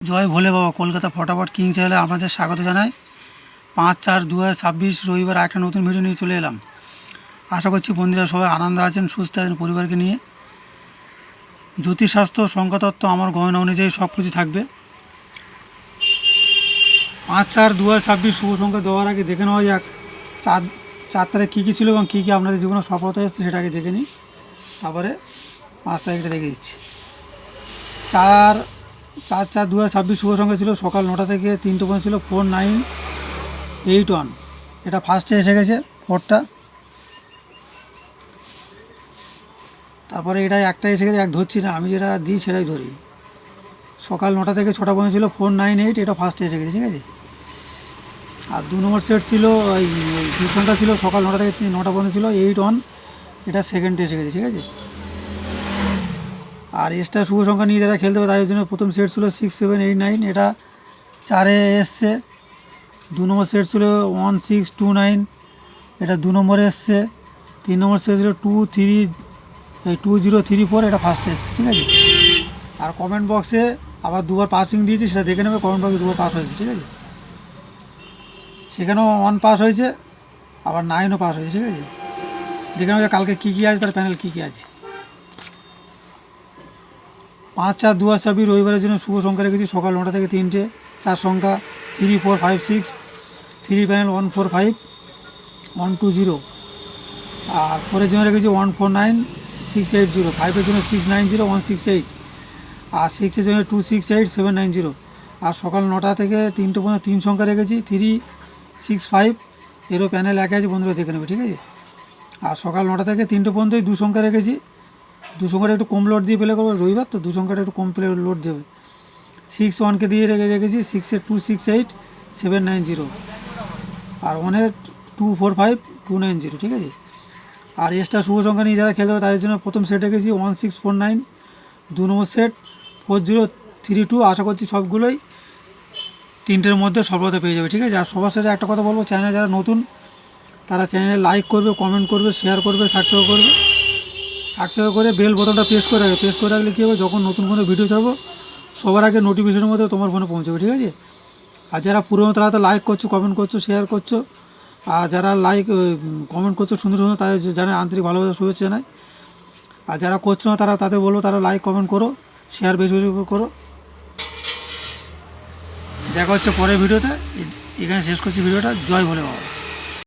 জয় ভোলে বাবা। কলকাতা ফটাফট কিং চ্যানেলে আপনাদের স্বাগত জানাই। 5/4/2026 রবিবার একটা নতুন ভিডিও নিয়ে চলে এলাম। আশা করছি বন্ধুরা সবাই আনন্দ আছেন, সুস্থ আছেন পরিবারকে নিয়ে। জ্যোতিষশাস্ত্র, সংখ্যাতত্ত্ব আমার গণনা অনুযায়ী সব কিছু থাকবে। 5/4/2026 শুভ সংখ্যা দেওয়ার আগে দেখে নেওয়া যাক চার তারিখ কী কী ছিল এবং কী কী আপনাদের জীবনে সফলতা এসেছে সেটাকে দেখে নিই, তারপরে 5 তারিখটা দেখে দিচ্ছি। 4/4/2026 শুভ সংখ্যা ছিল সকাল 9টা থেকে 3টে পর্যন্ত ছিল 4981। এটা ফার্স্টে এসে গেছে 4টা। তারপরে এটা একটা এসে গেছে, এক ধরছি না, আমি যেটা দিই সেটাই ধরি। সকাল 9টা থেকে 6টা পর্যন্ত ছিল 498, এটা ফার্স্টে এসে গেছে, ঠিক আছে। আর 2 নম্বর সেট ছিল ওই দু সংখ্যা ছিল সকাল 9টা থেকে 9টা পর্যন্ত ছিল 81, এটা সেকেন্ডে এসে গেছে, ঠিক আছে। আর এক্সট্রা শুভ সংখ্যা নিয়ে যারা খেলতে হবে তাদের জন্য প্রথম সেট ছিল 6789, এটা 4-এ এসছে। 2 নম্বর সেট ছিল 1629, এটা 2 নম্বরে এসছে। 3 নম্বর সেট ছিল 2034, এটা ফার্স্টে এসছে, ঠিক আছে। আর কমেন্ট বক্সে আবার দুবার পাসিং দিয়েছি, সেটা দেখে নেবে। কমেন্ট বক্সে দুবার পাস হয়েছে, ঠিক আছে। সেখানেও 1 পাস হয়েছে, আবার 9ও পাস হয়েছে, ঠিক আছে। দেখে নেবে কালকে কী কী আছে, তার প্যানেল কী কী আছে। 5/4/2026 রবিবারের জন্য শুভ সংখ্যা রেখেছি সকাল 9টা থেকে 3টে, 4 সংখ্যা 3456, 3 প্যানেল 145120। আর 4-এর জন্য রেখেছি 149680, 5-এর জন্য 690168, আর 6-এর জন্য 268790। আর সকাল 9টা থেকে 3টে পর্যন্ত 3 সংখ্যা রেখেছি 365, এরও প্যানেল একে আছে, বন্ধুরা দেখে নেবে, ঠিক আছে। আর সকাল 9টা থেকে 3টে পর্যন্তই 2 সংখ্যা রেখেছি। 2 সংখ্যাটা একটু কম লোড দিয়ে প্লে করবো, রবিবার তো 2 সংখ্যাটা একটু কম প্লে লোড দেবে। 61কে দিয়ে রেখেছি 6-এর 268790, আর 1-এর 245290, ঠিক আছে। আর এক্সট্রা শুভ সংখ্যা নিয়ে যারা খেলতে হবে তাদের জন্য প্রথম সেট রেখেছি 1649, 2 নম্বর সেট 4032। আশা করছি সবগুলোই 3টের মধ্যে সফলতা পেয়ে যাবে, ঠিক আছে। আর সবার সাথে একটা কথা বলবো, চ্যানেলে যারা নতুন তারা চ্যানেলে লাইক করবে, কমেন্ট করবে, শেয়ার করবে, সাবস্ক্রাইব করবে। সাবস্ক্রাইব করে বেল বোতামটা প্রেস করে রাখবে। প্রেস করে রাখলে কী হবে, যখন নতুন কোনো ভিডিও ছাড়বো সবার আগে নোটিফিকেশনের মধ্যে তোমার ফোনে পৌঁছবে, ঠিক আছে। আর যারা পুরোনো তারা তো লাইক করছো, কমেন্ট করছো, শেয়ার করছো। আর যারা কমেন্ট করছো সুন্দর সুন্দর, তাদের জানায় আন্তরিক ভালোবাসা, শুভেচ্ছা জানাই। আর যারা করছো না তাদের বলবো তারা লাইক কমেন্ট করো, শেয়ার বেশি বেশি করো। দেখা হচ্ছে পরের ভিডিওতে। এখানে শেষ করছি ভিডিওটা। জয় ভোলে বাবা।